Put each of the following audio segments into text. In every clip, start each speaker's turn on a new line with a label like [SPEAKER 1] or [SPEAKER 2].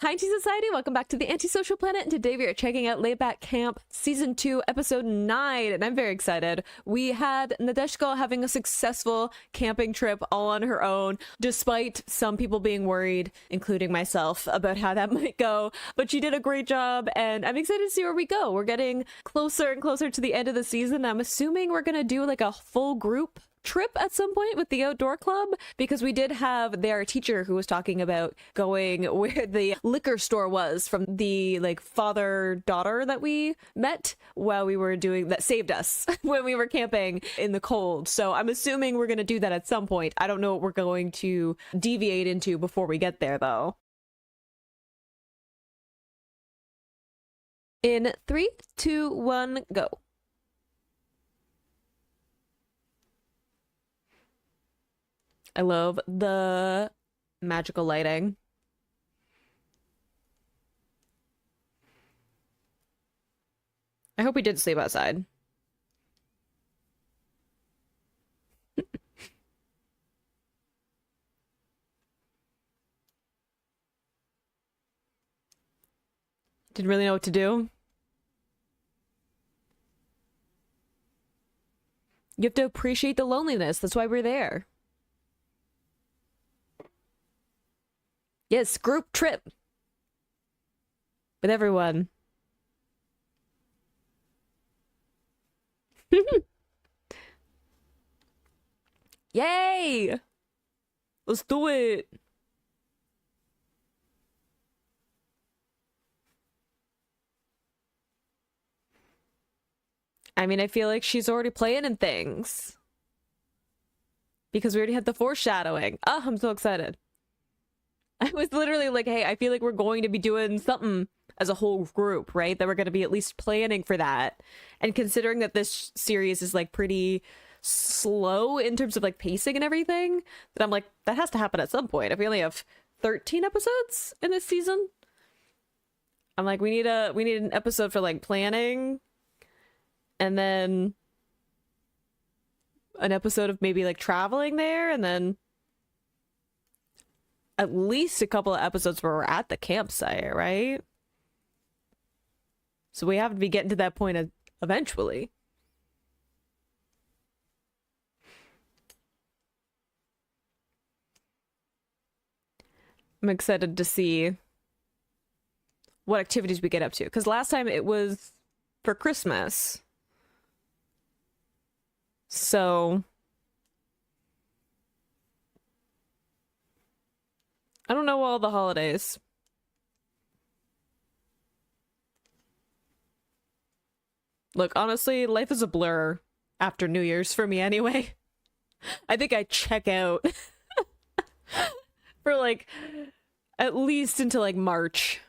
[SPEAKER 1] Hi, Tea Society. Welcome back to the Antisocial Planet. And today we are checking out Laid Back Camp Season 2, Episode 9. And I'm very excited. We had Nadeshiko having a successful camping trip all on her own, despite some people being worried, including myself, about how that might go. But she did a great job, and I'm excited to see where we go. We're getting closer and closer to the end of the season. I'm assuming we're going to do like a full group trip at some point with the outdoor club, because we did have their teacher who was talking about going where the liquor store was from the like father-daughter that we met while we were doing that, saved us when we were camping in the cold. So I'm assuming we're going to do that at some point. I don't know what we're going to deviate into before we get there though. In 3, 2, 1, go. I love the magical lighting. I hope we did sleep outside. Didn't really know what to do. You have to appreciate the loneliness. That's why we're there. Yes, group trip with everyone. Yay! Let's do it. I mean, I feel like she's already playing in things because we already had the foreshadowing. Oh, I'm so excited. I was literally like, hey, I feel like we're going to be doing something as a whole group, right? That we're going to be at least planning for that. And considering that this series is like pretty slow in terms of like pacing and everything, that I'm like, that has to happen at some point. If we only have 13 episodes in this season, I'm like, we need an episode for like planning, and then an episode of maybe like traveling there, and then at least a couple of episodes where we're at the campsite, right? So we have to be getting to that point eventually. I'm excited to see what activities we get up to, because last time it was for Christmas. So I don't know all the holidays. Look, honestly, life is a blur after New Year's for me anyway. I think I check out for like at least until like March.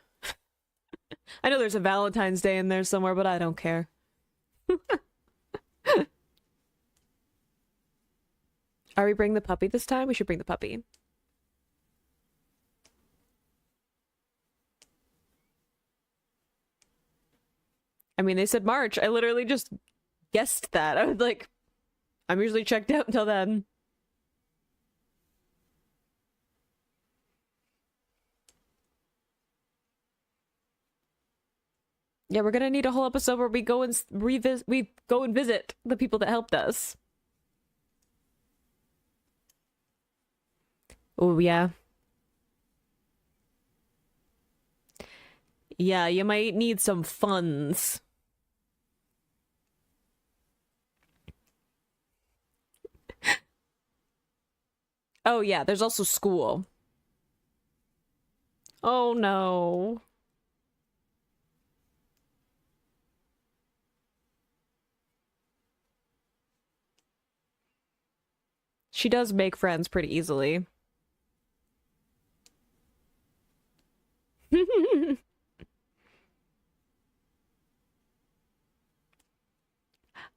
[SPEAKER 1] I know there's a Valentine's Day in there somewhere, but I don't care. Are we bringing the puppy this time? We should bring the puppy. I mean, they said March. I literally just guessed that. I was like, I'm usually checked out until then. Yeah, we're gonna need a whole episode where we go and visit the people that helped us. Oh, yeah. Yeah, you might need some funds. Oh, yeah, there's also school. Oh, no. She does make friends pretty easily.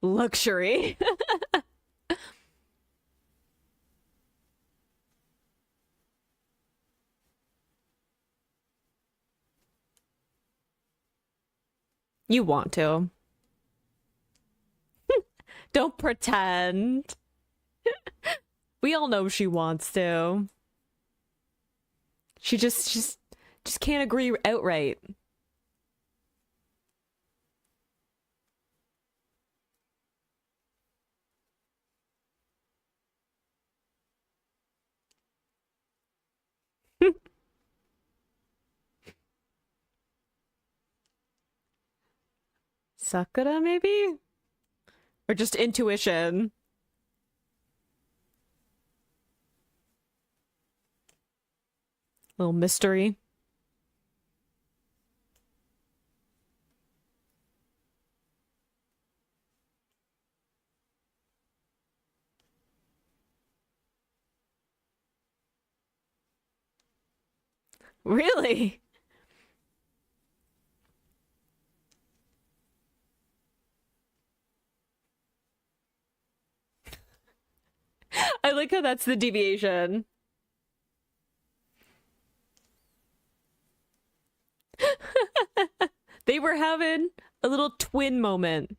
[SPEAKER 1] Luxury. You want to. Don't pretend. We all know she wants to. She just Just can't agree outright. Sakura, maybe? Or just intuition. Little mystery. Really? I like how that's the deviation. They were having a little twin moment.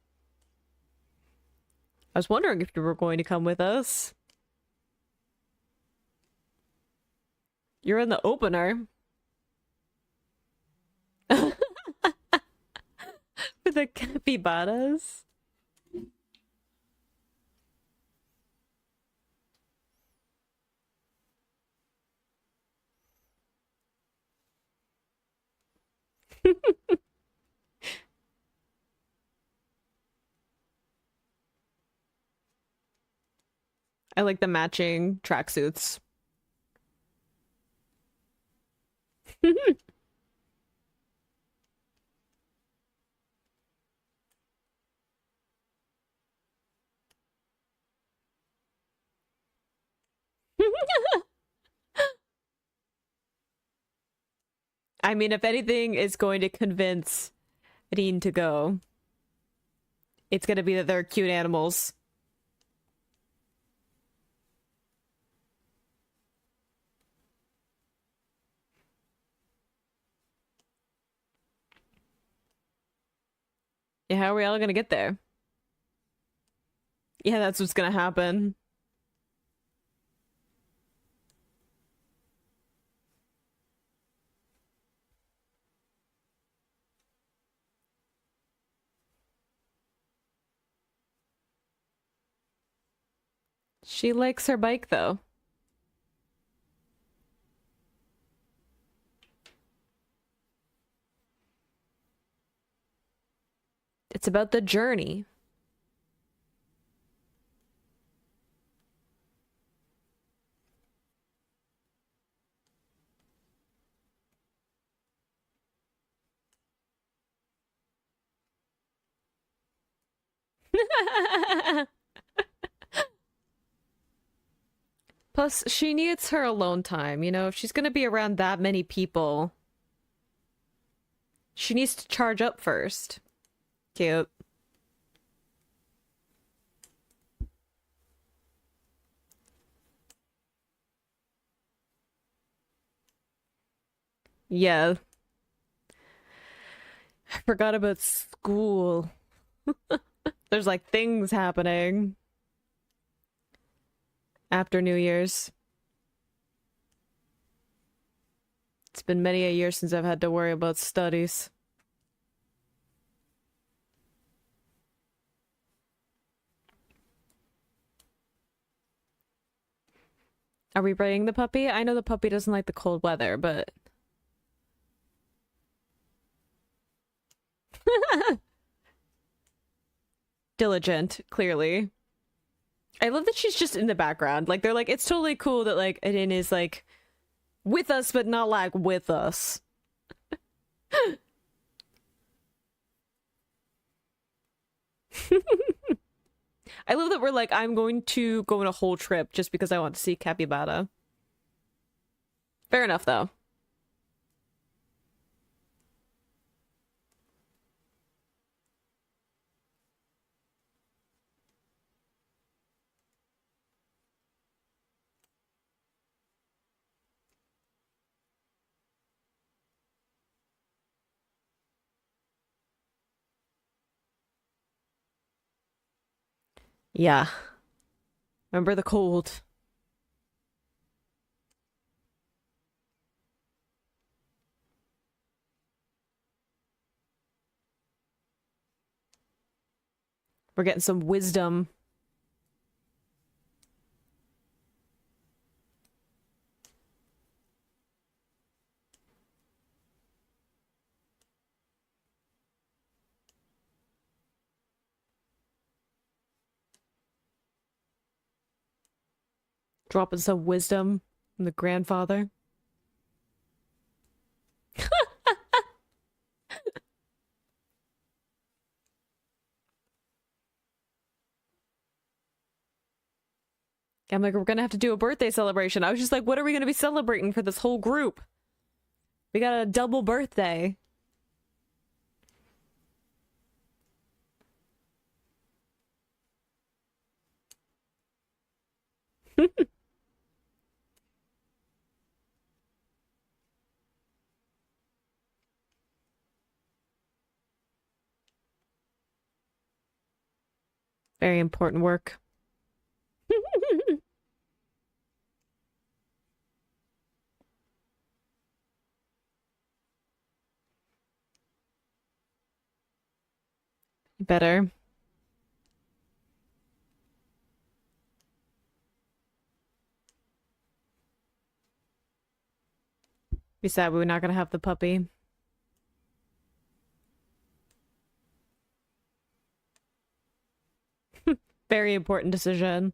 [SPEAKER 1] I was wondering if you were going to come with us. You're in the opener. With the capybaras. I like the matching tracksuits. I mean, if anything is going to convince Rin to go, it's gonna be that they're cute animals. Yeah, how are we all gonna get there? Yeah, that's what's gonna happen. She likes her bike, though. It's about the journey. Plus, she needs her alone time, you know? If she's gonna be around that many people, she needs to charge up first. Cute. Yeah. I forgot about school. There's like things happening after New Year's. It's been many a year since I've had to worry about studies. Are we bringing the puppy? I know the puppy doesn't like the cold weather, but... Diligent, clearly. I love that she's just in the background. Like, they're like, it's totally cool that, like, Aiden is, like, with us, but not, like, with us. I love that we're like, I'm going to go on a whole trip just because I want to see Capybara. Fair enough, though. Yeah. Remember the cold. We're getting some wisdom. Dropping some wisdom from the grandfather. I'm like, we're gonna have to do a birthday celebration. I was just like, what are we gonna be celebrating for this whole group? We got a double birthday. Very important work. Better. Be sad we're not gonna have the puppy. Very important decision.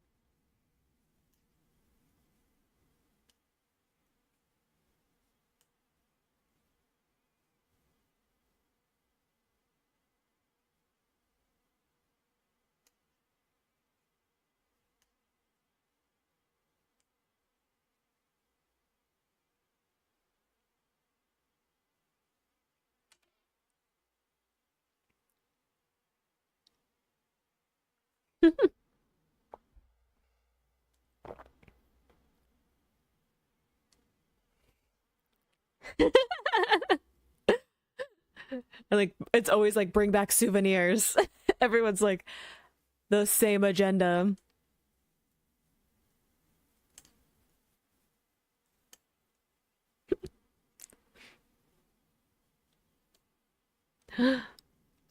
[SPEAKER 1] And like it's always like bring back souvenirs. Everyone's like the same agenda.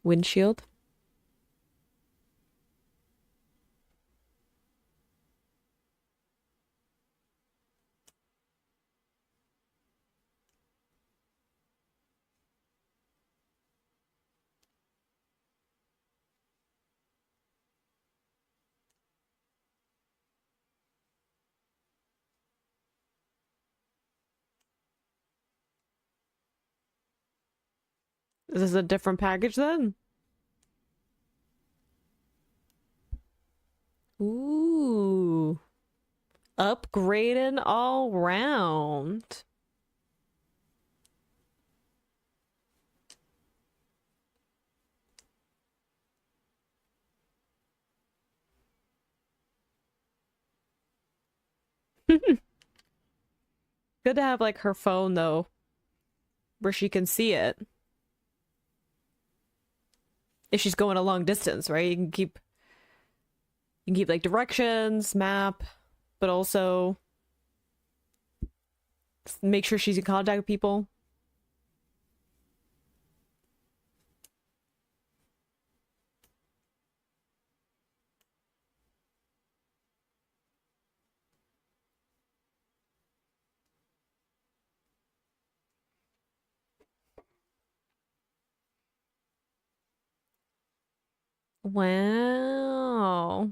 [SPEAKER 1] Windshield. Is this a different package then? Ooh. Upgrading all round. Good to have like her phone though, where she can see it. If she's going a long distance, right? You can keep like directions, map, but also make sure she's in contact with people. Wow.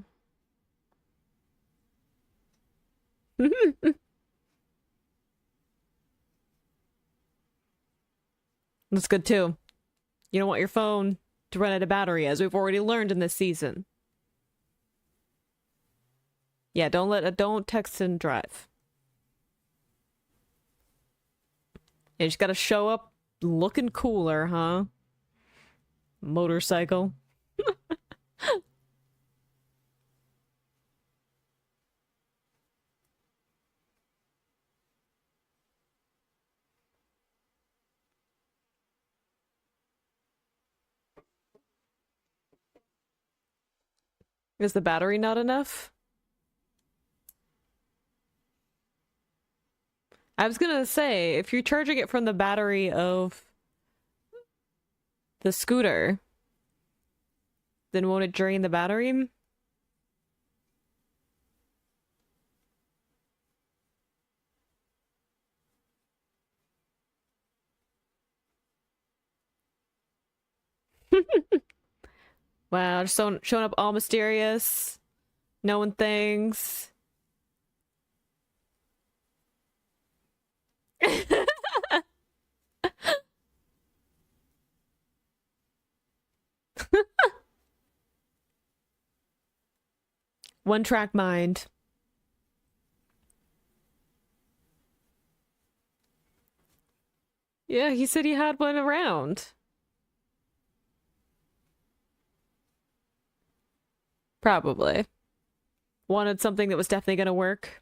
[SPEAKER 1] That's good too. You don't want your phone to run out of battery, as we've already learned in this season. Yeah, don't text and drive. You just gotta show up looking cooler, huh? Motorcycle. Is the battery not enough? I was gonna say, if you're charging it from the battery of the scooter, Then won't it drain the battery? Wow, just showing up all mysterious, knowing things. One track mind. Yeah, he said he had one around. Probably. Wanted something that was definitely gonna work.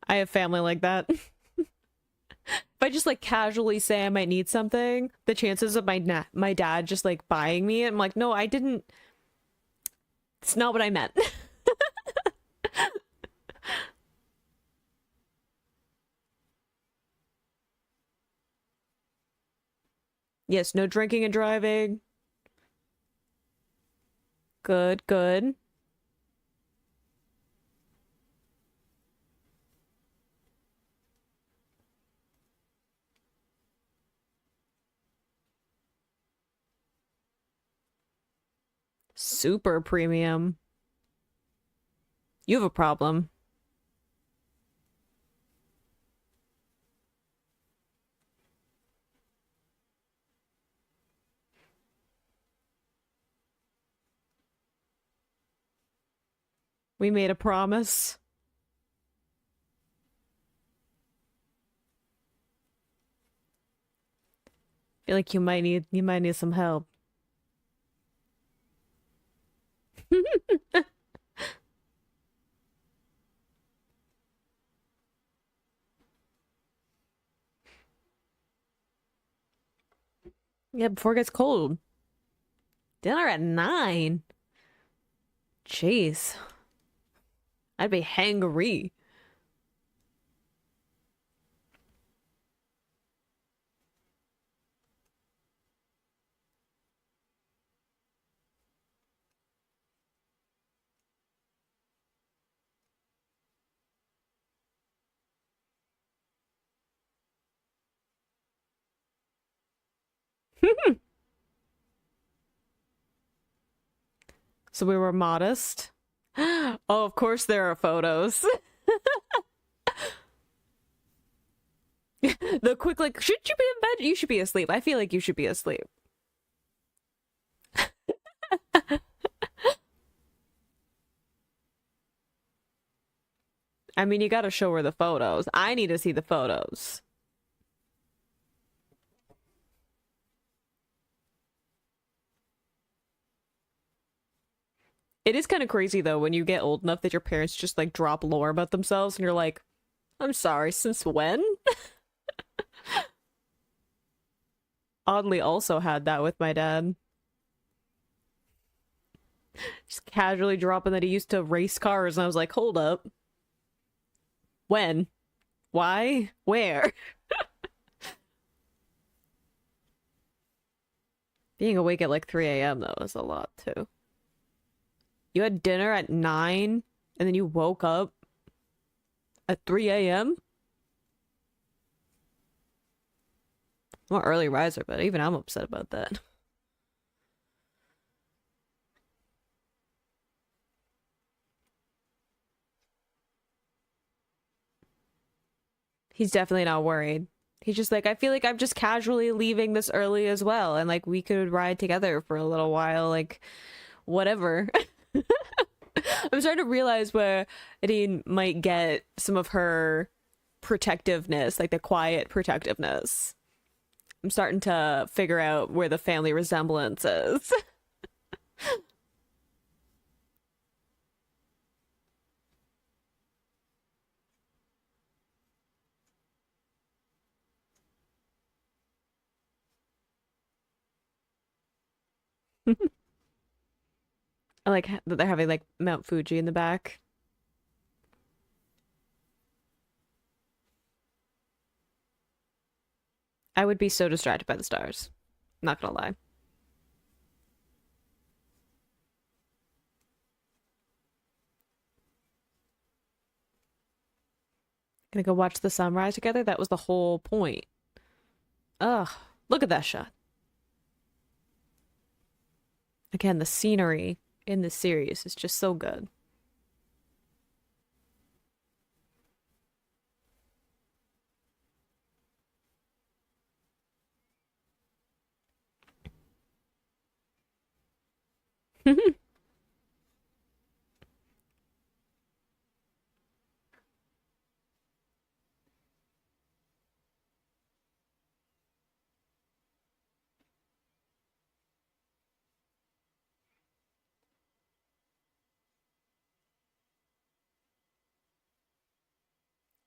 [SPEAKER 1] I have family like that. If I just like casually say I might need something, the chances of my dad just like buying me, I'm like, no, I didn't. It's not what I meant. Yes, no drinking and driving. Good, good. Super premium. You have a problem. We made a promise. Feel like you might need some help. Yeah, before it gets cold. Dinner at 9. Jeez. I'd be hangry. So we were modest. Oh, of course there are photos. The quick like, should you be in bed? You should be asleep. I feel like you should be asleep. I mean, you gotta show her the photos. I need to see the photos. It is kind of crazy though when you get old enough that your parents just like drop lore about themselves and you're like, I'm sorry, since when? Oddly also had that with my dad. Just casually dropping that he used to race cars and I was like, hold up. When? Why? Where? Being awake at like 3 a.m. though is a lot too. You had dinner at 9 and then you woke up at 3 a.m.? I'm an early riser, but even I'm upset about that. He's definitely not worried. He's just like, I feel like I'm just casually leaving this early as well, and like we could ride together for a little while, like whatever. I'm starting to realize where Adine might get some of her protectiveness, like the quiet protectiveness. I'm starting to figure out where the family resemblance is. I like that they're having like Mount Fuji in the back. I would be so distracted by the stars. Not gonna lie. Gonna go watch the sunrise together? That was the whole point. Ugh, look at that shot. Again, the scenery in this series is just so good.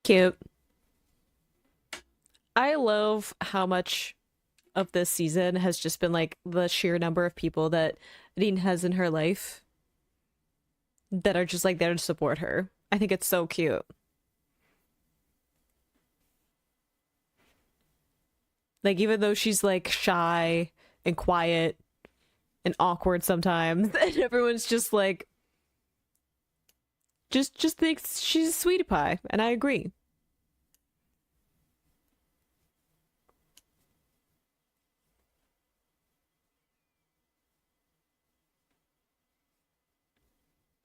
[SPEAKER 1] Cute. I love how much of this season has just been like the sheer number of people that Dean has in her life that are just like there to support her. I think it's so cute. Like even though she's like shy and quiet and awkward sometimes, and everyone's just like just thinks she's a sweetie pie, and I agree.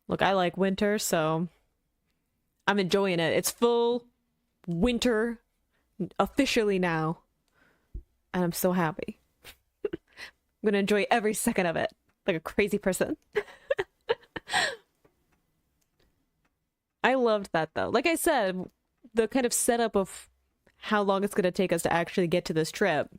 [SPEAKER 1] Look, I like winter, so I'm enjoying it. It's full winter officially now, and I'm so happy. I'm gonna enjoy every second of it like a crazy person. I loved that though. Like I said, the kind of setup of how long it's gonna take us to actually get to this trip,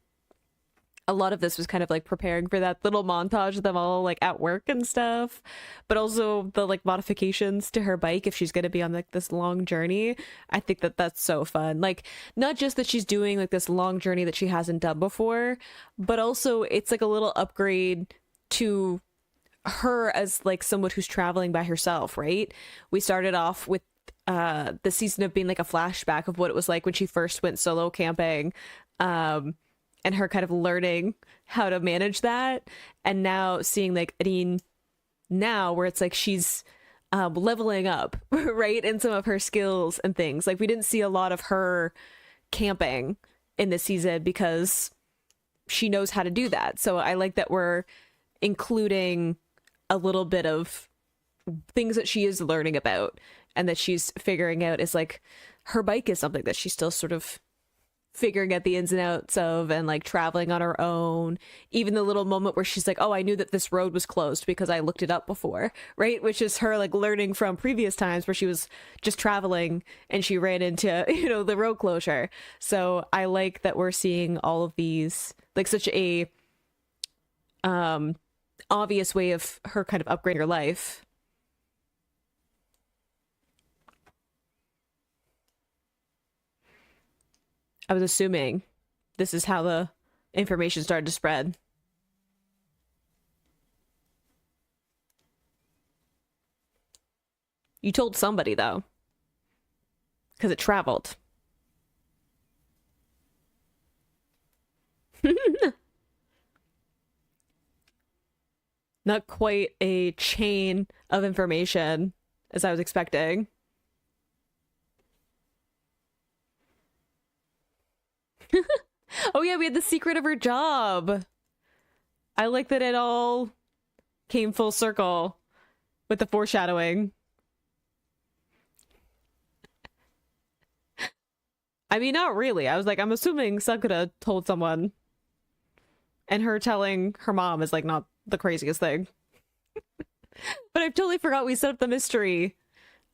[SPEAKER 1] a lot of this was kind of like preparing for that little montage of them all like at work and stuff, but also the like modifications to her bike if she's going to be on like this long journey. I think that that's so fun. Like not just that she's doing like this long journey that she hasn't done before, but also it's like a little upgrade to her as like someone who's traveling by herself, right? We started off with the season of being like a flashback of what it was like when she first went solo camping. And her kind of learning how to manage that, and now seeing like Arin now where it's like she's leveling up right in some of her skills and things. Like we didn't see a lot of her camping in this season because she knows how to do that, so I like that we're including a little bit of things that she is learning about and that she's figuring out. Is like her bike is something that she's still sort of figuring out the ins and outs of, and like traveling on her own. Even the little moment where she's like, oh, I knew that this road was closed because I looked it up before, right? Which is her like learning from previous times where she was just traveling and she ran into, you know, the road closure. So I like that we're seeing all of these, like such a obvious way of her kind of upgrading her life. I was assuming this is how the information started to spread. You told somebody, though, because it traveled. Not quite a chain of information as I was expecting. Oh yeah, we had the secret of her job. I like that it all came full circle with the foreshadowing. I mean, not really. I was like, I'm assuming Sakura told someone, and her telling her mom is like not the craziest thing. But I totally forgot we set up the mystery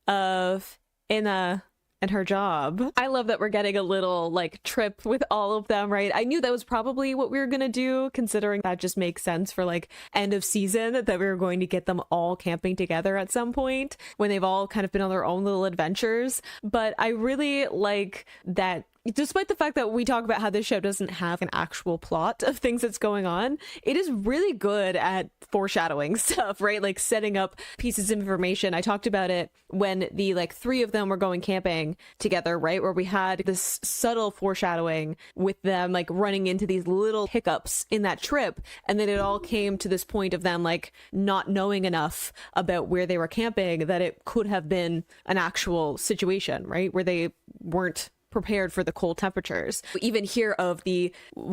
[SPEAKER 1] of Inna and her job. I love that we're getting a little like trip with all of them, right? I knew that was probably what we were gonna do, considering that just makes sense for like end of season, that we were going to get them all camping together at some point when they've all kind of been on their own little adventures. But I really like that despite the fact that we talk about how this show doesn't have an actual plot of things that's going on, it is really good at foreshadowing stuff, right? Like setting up pieces of information. I talked about it when the like three of them were going camping together, right? Where we had this subtle foreshadowing with them like running into these little hiccups in that trip. And then it all came to this point of them like not knowing enough about where they were camping that it could have been an actual situation, right? Where they weren't prepared for the cold temperatures. We even hear of we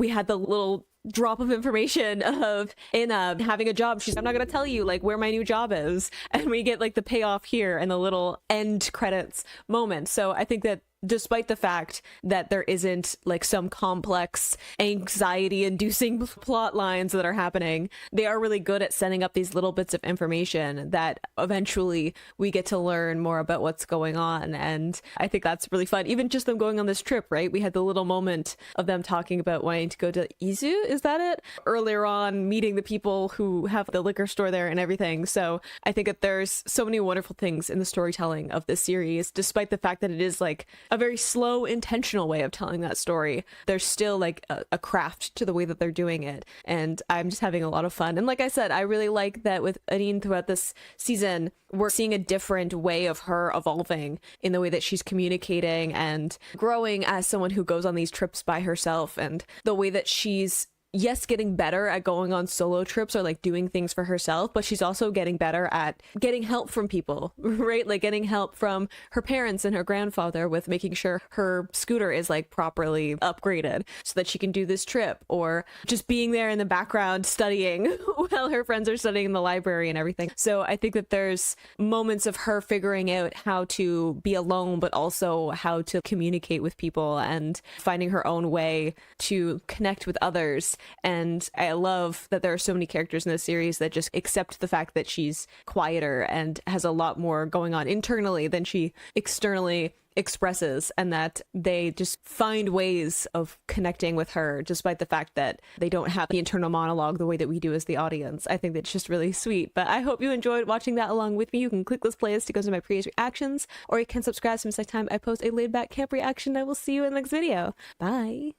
[SPEAKER 1] had the little drop of information of Anna having a job. She's, I'm not going to tell you like where my new job is. And we get like the payoff here and the little end credits moment. So I think that despite the fact that there isn't like some complex anxiety inducing plot lines that are happening, they are really good at setting up these little bits of information that eventually we get to learn more about what's going on. And I think that's really fun. Even just them going on this trip, right? We had the little moment of them talking about wanting to go to Izu, is that it? Earlier on, meeting the people who have the liquor store there and everything. So I think that there's so many wonderful things in the storytelling of this series, despite the fact that it is like a very slow, intentional way of telling that story. There's still like a craft to the way that they're doing it. And I'm just having a lot of fun. And like I said, I really like that with Arin throughout this season, we're seeing a different way of her evolving in the way that she's communicating and growing as someone who goes on these trips by herself, and the way that she's getting better at going on solo trips or like doing things for herself, but she's also getting better at getting help from people, right? Like getting help from her parents and her grandfather with making sure her scooter is like properly upgraded so that she can do this trip, or just being there in the background studying while her friends are studying in the library and everything. So I think that there's moments of her figuring out how to be alone, but also how to communicate with people and finding her own way to connect with others. And I love that there are so many characters in this series that just accept the fact that she's quieter and has a lot more going on internally than she externally expresses, and that they just find ways of connecting with her despite the fact that they don't have the internal monologue the way that we do as the audience. I think that's just really sweet. But I hope you enjoyed watching that along with me. You can click this playlist to go to my previous reactions, or you can subscribe so next time I post a laid back camp reaction. I will see you in the next video. Bye.